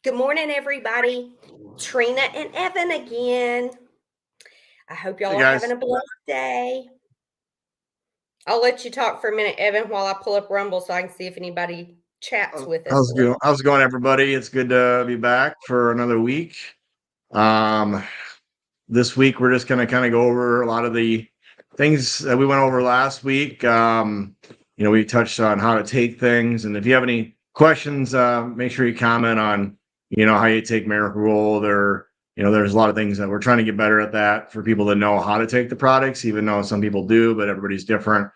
Good morning, everybody. Trina and Evan again. I hope y'all Hey are having guys, a blessed day. I'll let you talk for a minute, Evan, while I pull up Rumble so I can see if anybody chats with us. how's it going, everybody? It's good to be back for another week. Um, this week we're just gonna kind of go over a lot of the things that we went over last week. We touched on how to take things, and if you have any questions, make sure you comment on how you take Miracle-Gold, or there's a lot of things that we're trying to get better at that for people to know how to take the products, even though some people do, but everybody's different.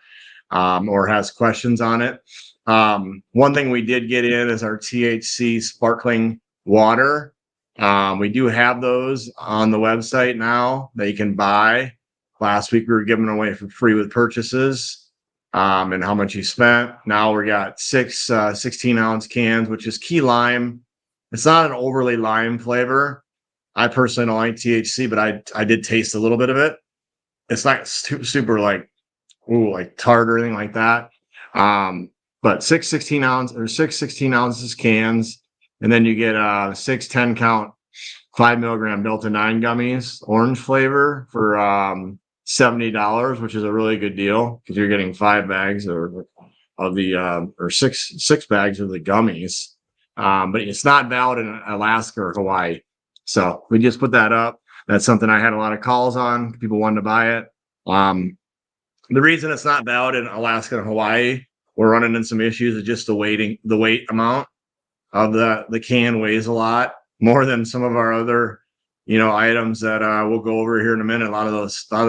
Or has questions on it. One thing we did get in is our THC sparkling water. We do have those on the website now that you can buy. Last week we were giving away for free with purchases, and how much you spent. Now we got six 16-ounce cans, which is key lime. It's not an overly lime flavor. I personally don't like THC, but I did taste a little bit of it. It's not super like tart or anything like that. But six 16 ounces cans, and then you get 6 10-count 5 milligram Delta 9 gummies, orange flavor for $70, which is a really good deal because you're getting 5 bags of the or six bags of the gummies. But it's not valid in Alaska or Hawaii. So we just put that up. That's something I had a lot of calls on. People wanted to buy it. The reason it's not valid in Alaska and Hawaii, we're running into some issues of just the weight amount of the can weighs a lot more than some of our other, items that we'll go over here in a minute. A lot of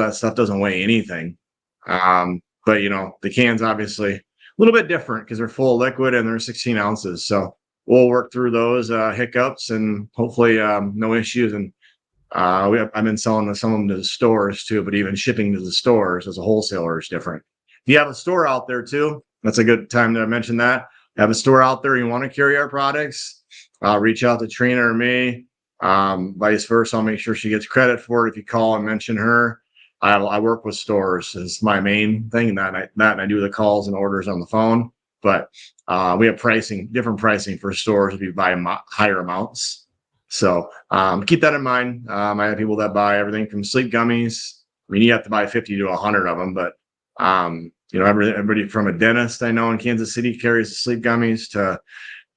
that stuff doesn't weigh anything. But the can's obviously a little bit different because they're full of liquid and they're 16 ounces. So we'll work through those hiccups and hopefully no issues. And I've been selling some of them to the stores too, but even shipping to the stores as a wholesaler is different. If you have a store out there too, that's a good time to mention that. Have a store out there, you want to carry our products, reach out to Trina or me. Vice versa, I'll make sure she gets credit for it if you call and mention her. I work with stores. It's my main thing, and I do the calls and orders on the phone. But we have different pricing for stores if you buy higher amounts. So keep that in mind. I have people that buy everything from sleep gummies. I mean, you have to buy 50 to 100 of them, but everybody from a dentist I know in Kansas City carries the sleep gummies to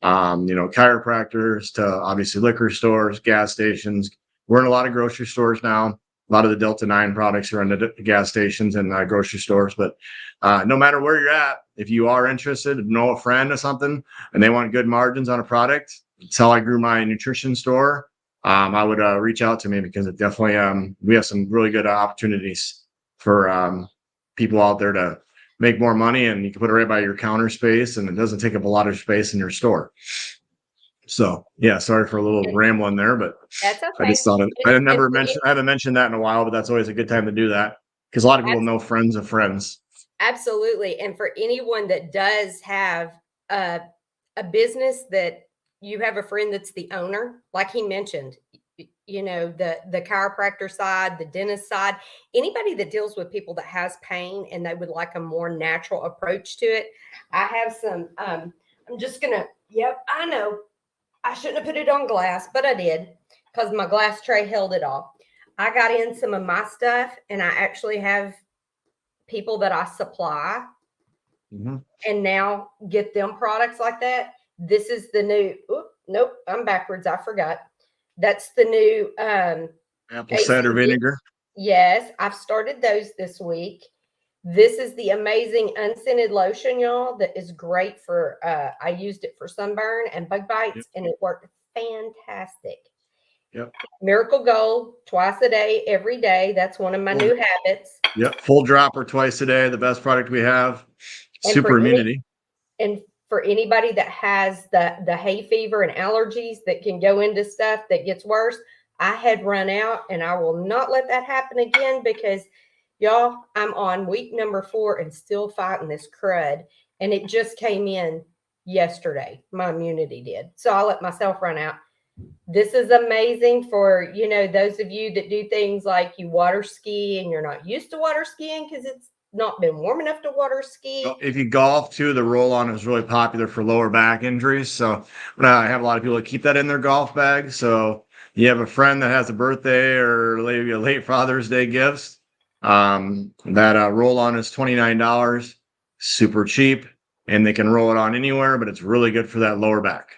chiropractors to obviously liquor stores, gas stations. We're in a lot of grocery stores now. A lot of the Delta 9 products are in the gas stations and grocery stores. But no matter where you're at, if you are interested, know a friend or something, and they want good margins on a product, it's how I grew my nutrition store. I would reach out to me because it definitely we have some really good opportunities for people out there to make more money, and you can put it right by your counter space, and it doesn't take up a lot of space in your store. So yeah, sorry for a little rambling there, but That's okay. I just thought I haven't mentioned that in a while, but that's always a good time to do that because a lot of people know friends of friends. Absolutely. And for anyone that does have a business that you have a friend that's the owner, like he mentioned, the chiropractor side, the dentist side, anybody that deals with people that has pain and they would like a more natural approach to it. I have some, I'm just gonna, yep, I know I shouldn't have put it on glass, but I did because my glass tray held it all. I got in some of my stuff and I actually have people that I supply and now get them products like that. This is the new, nope, I'm backwards. I forgot. That's the new Apple cider vinegar. Yes, I've started those this week. This is the amazing unscented lotion, y'all, that is great for I used it for sunburn and bug bites, and it worked fantastic. Yep. Miracle-Gold twice a day, every day. That's one of my new habits. Yep. Full dropper twice a day. The best product we have. Super immunity. And for anybody that has the hay fever and allergies that can go into stuff that gets worse, I had run out, and I will not let that happen again because, y'all, I'm on week number 4 and still fighting this crud. And it just came in yesterday. My immunity did. So I let myself run out. This is amazing for, those of you that do things like you water ski and you're not used to water skiing because it's not been warm enough to water ski. If you golf too, the roll-on is really popular for lower back injuries. So I have a lot of people that keep that in their golf bag. So you have a friend that has a birthday or maybe a late Father's Day gifts. That roll-on is $29, super cheap, and they can roll it on anywhere, but it's really good for that lower back.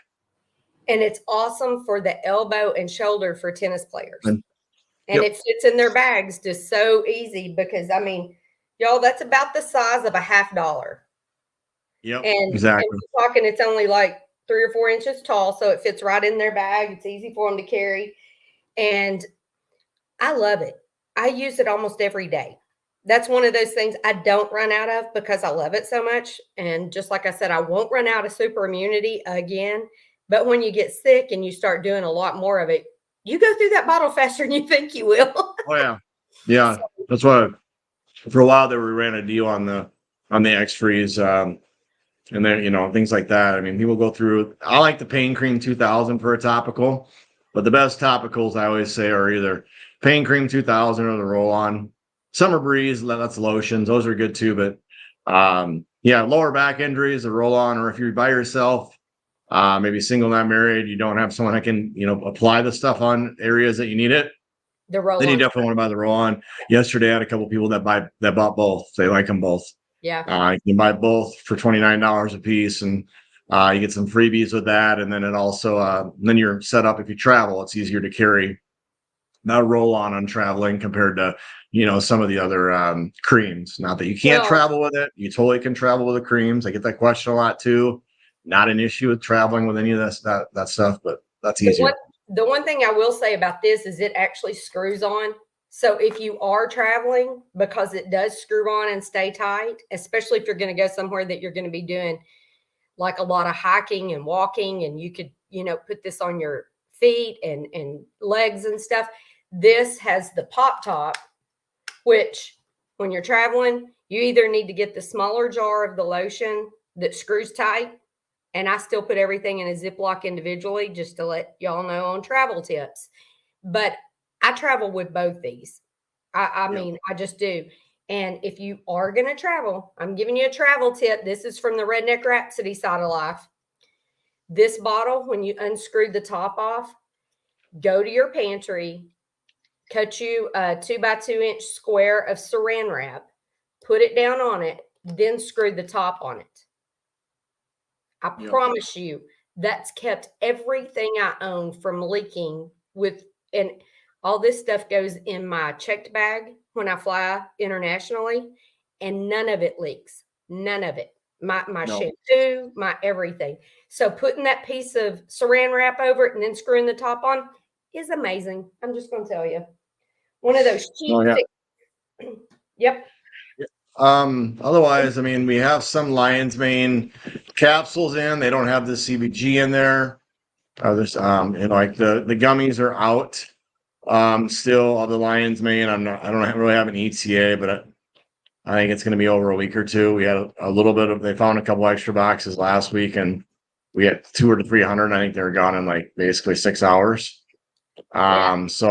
And it's awesome for the elbow and shoulder for tennis players. And it fits in their bags just so easy because, I mean, y'all, that's about the size of a $50. Yep, And exactly. we're talking, it's only like 3 or 4 inches tall, so it fits right in their bag. It's easy for them to carry. And I love it. I use it almost every day. That's one of those things I don't run out of because I love it so much. And just like I said, I won't run out of super immunity again. But when you get sick and you start doing a lot more of it, you go through that bottle faster than you think you will. Oh yeah. Yeah. That's why for a while there we ran a deal on the X-Freeze, and then, things like that. I mean, people go through. I like the Pain Cream 2000 for a topical, but the best topicals I always say are either Pain Cream 2000 or the roll-on. Summer Breeze, that's lotions. Those are good too. But lower back injuries, the roll-on, or if you're by yourself, maybe single, not married, you don't have someone that can, apply the stuff on areas that you need it. The roll-on. Then you definitely want to buy the roll-on. Yesterday, I had a couple people that bought both. They like them both. Yeah. You can buy both for $29 a piece, and you get some freebies with that. And then it also, then you're set up if you travel. It's easier to carry that roll-on traveling compared to, some of the other creams. Not that you can't travel with it. You totally can travel with the creams. I get that question a lot too. Not an issue with traveling with any of that stuff, but that's easier. The one thing I will say about this is it actually screws on. So if you are traveling, because it does screw on and stay tight, especially if you're going to go somewhere that you're going to be doing like a lot of hiking and walking, and you could, put this on your feet and legs and stuff. This has the pop top, which when you're traveling, you either need to get the smaller jar of the lotion that screws tight. And I still put everything in a Ziploc individually just to let y'all know on travel tips. But I travel with both these. I mean, I just do. And if you are going to travel, I'm giving you a travel tip. This is from the Redneck Rhapsody side of life. This bottle, when you unscrew the top off, go to your pantry, cut you a 2 by 2 inch square of saran wrap, put it down on it, then screw the top on it. I promise you that's kept everything I own from leaking and all this stuff goes in my checked bag when I fly internationally, and none of it leaks. None of it. My shampoo, my everything. So putting that piece of saran wrap over it and then screwing the top on is amazing. I'm just going to tell you. One of those cheap Yep. Otherwise, I mean, we have some Lion's Mane capsules in. They don't have the CBG in there. There's like the gummies are out. Still of the Lion's Mane. I don't really have an ETA, but I think it's going to be over a week or two. We had a little bit of. They found a couple extra boxes last week, and we had 200 to 300. I think they were gone in like basically 6 hours. So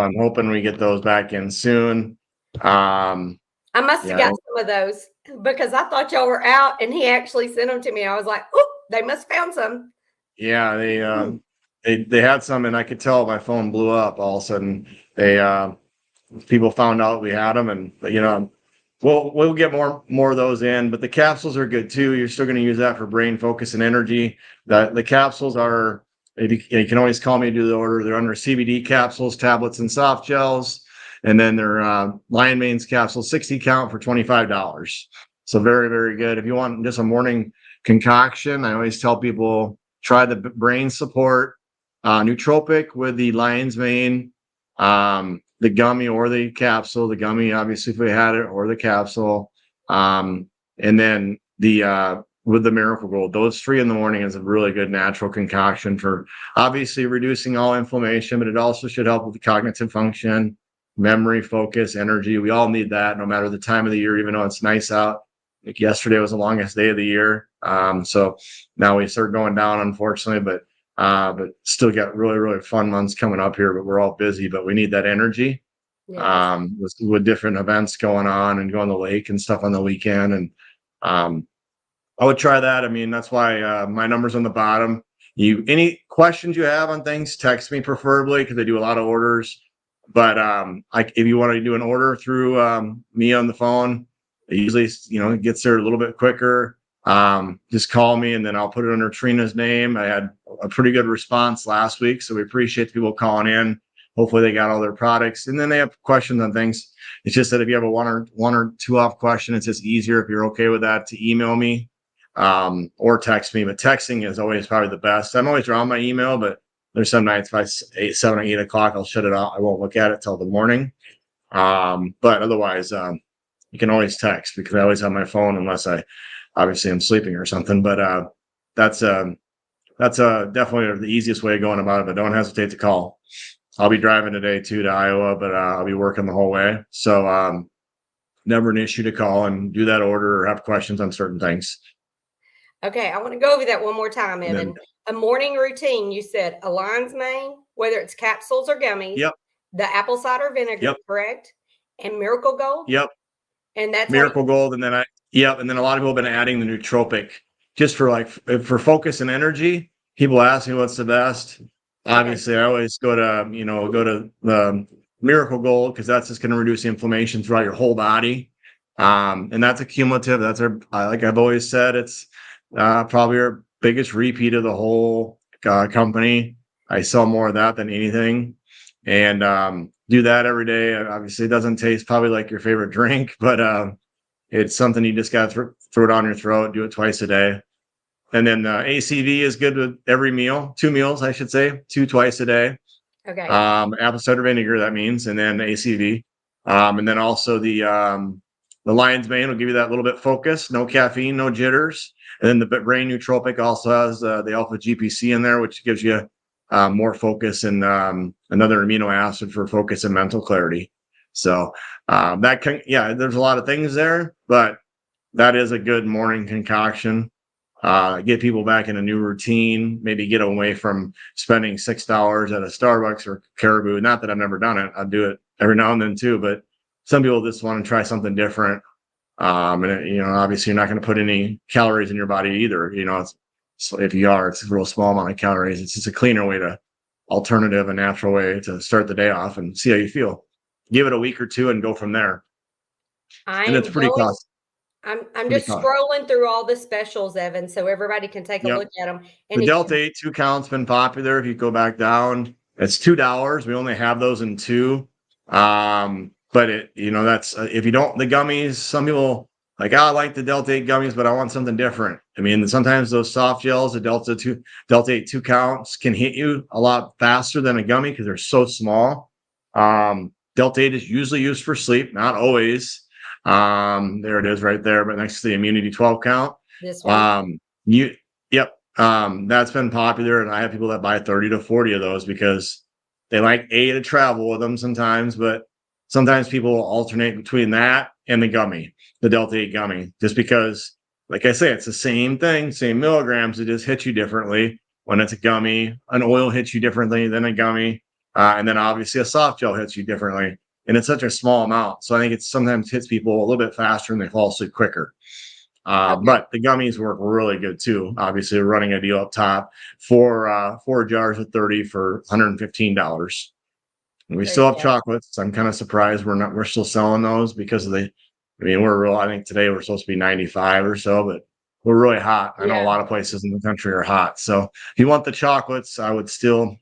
I'm hoping we get those back in soon. I must have got some of those because I thought y'all were out, and he actually sent them to me. I was like, "Oh, they must have found some." Yeah, they had some, and I could tell my phone blew up. All of a sudden, people found out we had them, and we'll get more of those in. But the capsules are good too. You're still going to use that for brain focus and energy. The capsules are. You can always call me to do the order. They're under CBD capsules, tablets, and soft gels. And then they're Lion Mane's capsule 60 count for $25. So very, very good. If you want just a morning concoction, I always tell people try the brain support nootropic with the Lion's Mane, the gummy or the capsule. The gummy, obviously, if we had it, or the capsule. And then with the Miracle Gold. Those 3 in the morning is a really good natural concoction for obviously reducing all inflammation, but it also should help with the cognitive function, memory, focus, energy. We all need that no matter the time of the year, even though it's nice out. Like yesterday was the longest day of the year. So now we start going down, unfortunately, but still got really, really fun months coming up here, but we're all busy, but we need that energy. Yes. With different events going on and going to the lake and stuff on the weekend. And I would try that. I mean, that's why my number's on the bottom. Any questions you have on things, text me preferably because I do a lot of orders. But if you want to do an order through me on the phone, it usually it gets there a little bit quicker. Just call me and then I'll put it under Trina's name. I had a pretty good response last week, so we appreciate the people calling in. Hopefully they got all their products, and then they have questions on things. It's just that if you have a one or two off question, it's just easier if you're okay with that to email me or text me. But texting is always probably the best. I'm always around my email, but there's some nights by 7 or 8 o'clock, I'll shut it out. I won't look at it till the morning. But otherwise, you can always text because I always have my phone unless obviously I'm sleeping or something. But that's definitely the easiest way of going about it. But don't hesitate to call. I'll be driving today too to Iowa, but I'll be working the whole way. So never an issue to call and do that order or have questions on certain things. Okay, I want to go over that one more time, And Evan. then, A morning routine, you said a lion's mane, whether it's capsules or gummies, yep, the apple cider vinegar, yep, correct? And Miracle Gold. yep. And that's how Miracle Gold, and then and then a lot of people have been adding the nootropic just for for focus and energy. People ask me what's the best. Okay. Obviously, I always go to the Miracle Gold because that's just going to reduce the inflammation throughout your whole body. And that's a cumulative. That's like I've always said, it's probably our biggest repeat of the whole company. I sell more of that than anything, and do that every day. Obviously, it doesn't taste probably like your favorite drink, but it's something you just got to throw it on your throat. Do it twice a day. And then ACV is good with every meal, 2 meals, I should say, 2 twice a day. Okay. Apple cider vinegar, that means, and then ACV. And then also the lion's mane will give you that little bit focus, no caffeine, no jitters. And then the brain nootropic also has the alpha GPC in there, which gives you more focus and another amino acid for focus and mental clarity. So there's a lot of things there, but that is a good morning concoction. Get people back in a new routine, maybe get away from spending $6 at a Starbucks or Caribou. Not that I've never done it. I do it every now and then too, but some people just want to try something different. Obviously you're not going to put any calories in your body either. So if you are, it's a real small amount of calories. It's just a cleaner way alternative, a natural way to start the day off and see how you feel. Give it a week or two and go from there. And it's pretty cost. I'm just scrolling through all the specials, Evan, so everybody can take a look at them. And the Delta 8 2 count's been popular. If you go back down, it's $2. We only have those in 2. But that's if you don't the gummies, some people I like the Delta 8 gummies, but I want something different. I mean, sometimes those soft gels, the Delta 8 2 counts can hit you a lot faster than a gummy because they're so small. Delta 8 is usually used for sleep, not always. There it is right there, but next to the immunity 12 count. This one. That's been popular, and I have people that buy 30 to 40 of those because they like to travel with them sometimes, but sometimes people will alternate between that and the Delta 8 gummy, just because, like I say, it's the same thing, same milligrams, it just hits you differently. When it's a gummy, an oil hits you differently than a gummy, and then obviously a soft gel hits you differently. And it's such a small amount. So I think it sometimes hits people a little bit faster and they fall asleep quicker. But the gummies work really good too. Obviously, we're running a deal up top for 4 jars of 30 for $115. And we still have chocolates. I'm kind of surprised we're still selling those because I think today we're supposed to be 95 or so, but we're really hot. I know a lot of places in the country are hot. So if you want the chocolates, I would still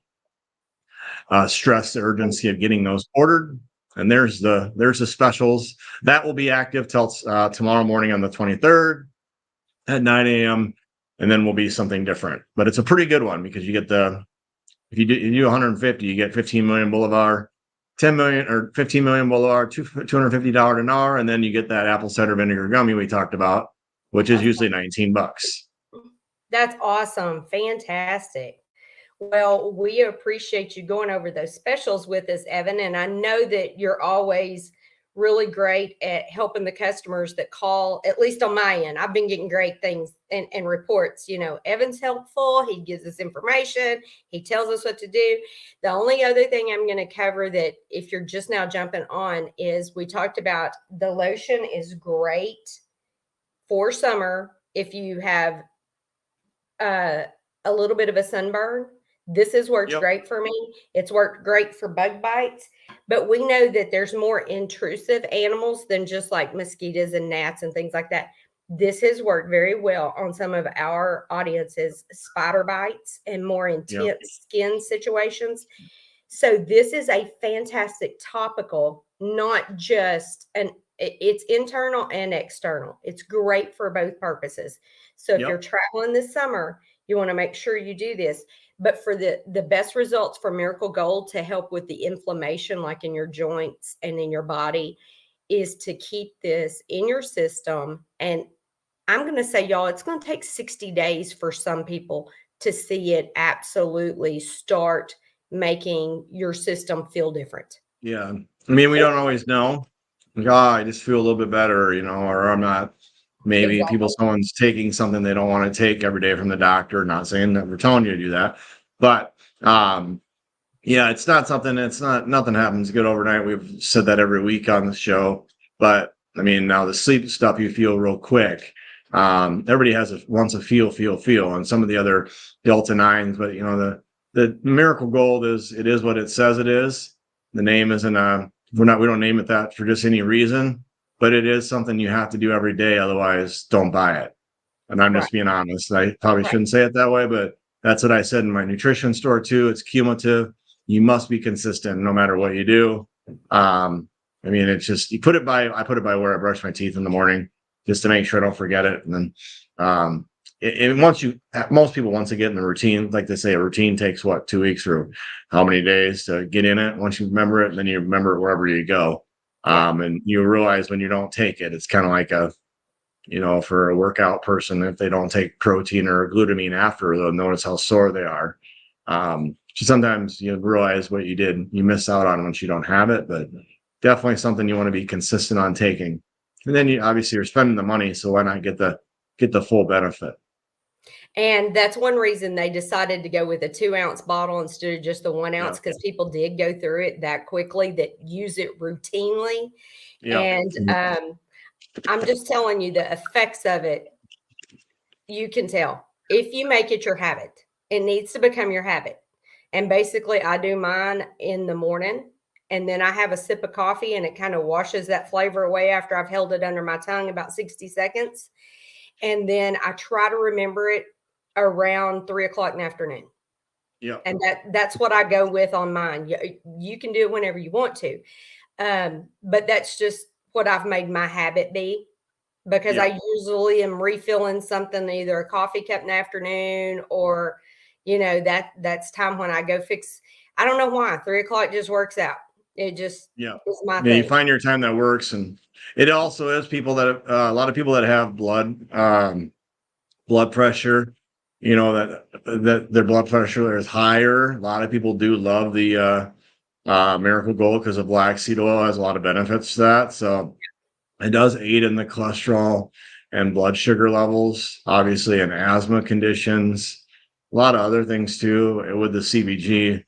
stress the urgency of getting those ordered. And there's the specials that will be active till tomorrow morning on the 23rd at 9 a.m. And then will be something different. But it's a pretty good one because you get if you do 150, you get 15 million Boulevard, 10 million or 15 million Boulevard, $250 an hour, and then you get that apple cider vinegar gummy we talked about, which is usually $19. That's awesome, fantastic. Well, we appreciate you going over those specials with us, Evan. And I know that you're always really great at helping the customers that call, at least on my end. I've been getting great things and reports. Evan's helpful. He gives us information. He tells us what to do. The only other thing I'm going to cover that if you're just now jumping on is we talked about the lotion is great for summer if you have a little bit of a sunburn. This has worked great for me. It's worked great for bug bites, but we know that there's more intrusive animals than just like mosquitoes and gnats and things like that. This has worked very well on some of our audience's spider bites and more intense skin situations. So this is a fantastic topical, not just it's internal and external. It's great for both purposes. So if you're traveling this summer, you want to make sure you do this. But for the best results for Miracle Gold to help with the inflammation, like in your joints and in your body, is to keep this in your system. And I'm going to say, y'all, it's going to take 60 days for some people to see it absolutely start making your system feel different. Yeah. I mean, we don't always know. Like, I just feel a little bit better, or I'm not. Maybe someone's taking something they don't want to take every day from the doctor. Not saying that we're telling you to do that, but it's not something. Nothing happens good overnight. We've said that every week on the show, but I mean, now the sleep stuff you feel real quick. Everybody wants a feel, and some of the other Delta 9s, but the Miracle Gold is what it says it is. The name isn't we don't name it that for just any reason, but it is something you have to do every day. Otherwise, don't buy it. And I'm just being honest. I probably shouldn't say it that way, but that's what I said in my nutrition store too. It's cumulative. You must be consistent no matter what you do. I mean, it's just, I put it by where I brush my teeth in the morning just to make sure I don't forget it. And then, most people, once they get in the routine, like they say, a routine takes 2 weeks or how many days to get in it. Once you remember it, then you remember it wherever you go. And you realize when you don't take it, it's kind of like for a workout person, if they don't take protein or glutamine after, they'll notice how sore they are. Sometimes you realize what you miss out on once you don't have it, but definitely something you want to be consistent on taking. And then you're spending the money, so why not get the full benefit? And that's one reason they decided to go with a 2-ounce bottle instead of just the 1 ounce, because people did go through it that quickly that use it routinely. And I'm just telling you the effects of it. You can tell if you make it your habit. It needs to become your habit. And basically, I do mine in the morning, and then I have a sip of coffee, and it kind of washes that flavor away after I've held it under my tongue about 60 seconds. And then I try to remember it around 3:00 in the afternoon. Yeah. And that's what I go with on mine. You can do it whenever you want to. But that's just what I've made my habit be, because I usually am refilling something, either a coffee cup in the afternoon or, that's time when I go fix. I don't know why 3:00 just works out. It just is my thing. You find your time that works. And it also is people that a lot of people that have blood pressure, that their blood pressure is higher. A lot of people do love the Miracle Gold because of black seed oil has a lot of benefits to that. So it does aid in the cholesterol and blood sugar levels, obviously in asthma conditions, a lot of other things too with the CBG.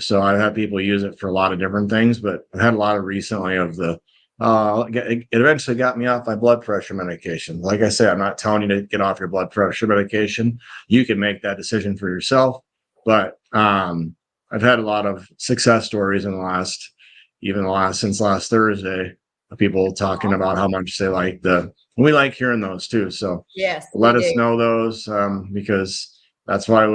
So I've had people use it for a lot of different things, but I've had a lot of recently of the it eventually got me off my blood pressure medication. Like I say, I'm not telling you to get off your blood pressure medication. You can make that decision for yourself. But I've had a lot of success stories since last Thursday, of people talking about how much they like we like hearing those too. So let us know those, because that's why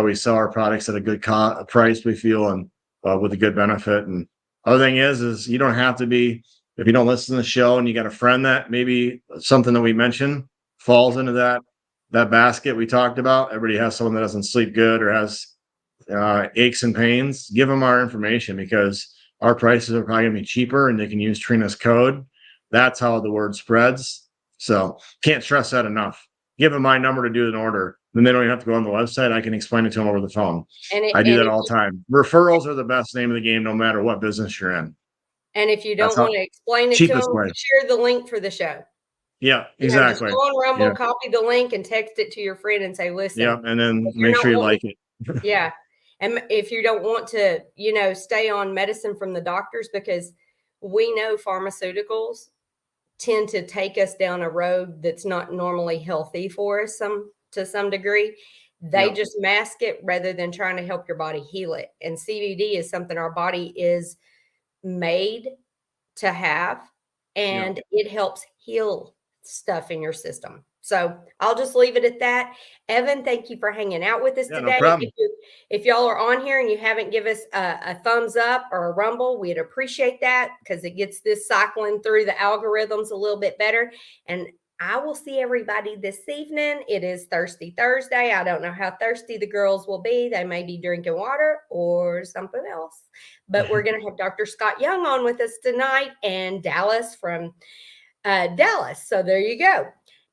we sell our products at a good price, we feel, and with a good benefit. And other thing is you don't have to be, if you don't listen to the show and you got a friend that maybe something that we mentioned falls into that basket we talked about. Everybody has someone that doesn't sleep good or has aches and pains. Give them our information, because our prices are probably going to be cheaper, and they can use Trina's code. That's how the word spreads. So can't stress that enough. Give them my number to do an order. Then they don't even have to go on the website. I can explain it to them over the phone. I do that all the time. Referrals are the best name of the game, no matter what business you're in. And if you That's don't how want to explain it to cheapest them, way. share the link for the show. Yeah, You know, just exactly. go on Rumble, Yeah. copy the link, and text it to your friend and say, listen, Yep, and then if you're make not sure you wanting like it. yeah. And if you don't want to, you know, stay on medicine from the doctors, because we know pharmaceuticals tend to take us down a road that's not normally healthy for us to some degree. They Yep. just mask it rather than trying to help your body heal it. And CBD is something our body is made to have, Yep. and it helps heal stuff in your system. So I'll just leave it at that. Evan, thank you for hanging out with us Yeah, no today. problem. If y'all are on here and you haven't give us a thumbs up or a rumble, we'd appreciate that, because it gets this cycling through the algorithms a little bit better. And I will see everybody this evening. It is Thirsty Thursday. I don't know how thirsty the girls will be. They may be drinking water or something else. But we're going to have Dr. Scott Young on with us tonight, and Dallas from Dallas. So there you go.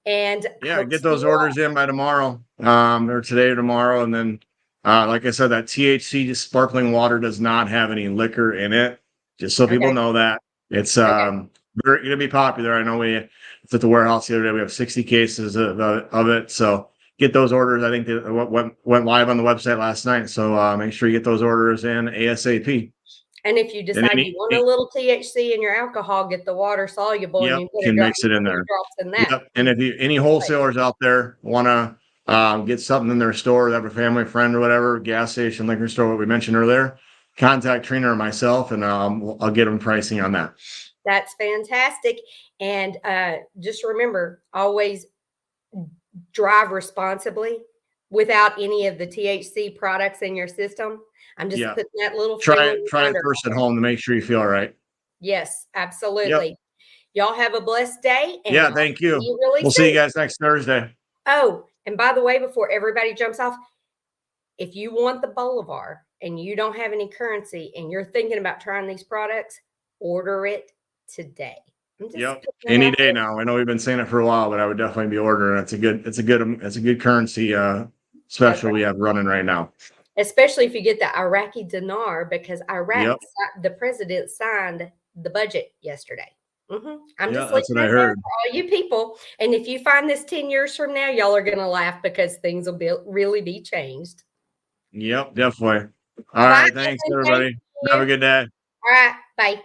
And Yeah, get those orders in by tomorrow, or today or tomorrow. And then, like I said, that THC sparkling water does not have any liquor in it. Just so people know that. It's very going to be popular. I know it's at the warehouse the other day. We have 60 cases of it. So get those orders. I think that went live on the website last night. So make sure you get those orders in ASAP. And if you decide you want a little THC in your alcohol, get the water soluble, and you can mix it in there. drops in that. Yep. And if any wholesalers out there want to get something in their store, they have a family friend or whatever, gas station, liquor store, what we mentioned earlier, contact Trina or myself, and I'll get them pricing on that. That's fantastic. And just remember, always drive responsibly without any of the THC products in your system. I'm just putting that little try it first at home to make sure you feel all right. Yes, absolutely. Y'all have a blessed day. And thank you. We'll see you guys next Thursday. Oh, and by the way, before everybody jumps off, if you want the Bolivar and you don't have any currency and you're thinking about trying these products, order it today. Any day now. I know we've been saying it for a while, but I would definitely be ordering. It's a good currency special we have running right now. Especially if you get the Iraqi dinar, because Iraq, the president signed the budget yesterday. I'm just that's what I heard. For all you people. And if you find this 10 years from now, y'all are going to laugh, because things will really be changed. Yep, definitely. All right. Thanks, everybody. Have a good day. All right. Bye.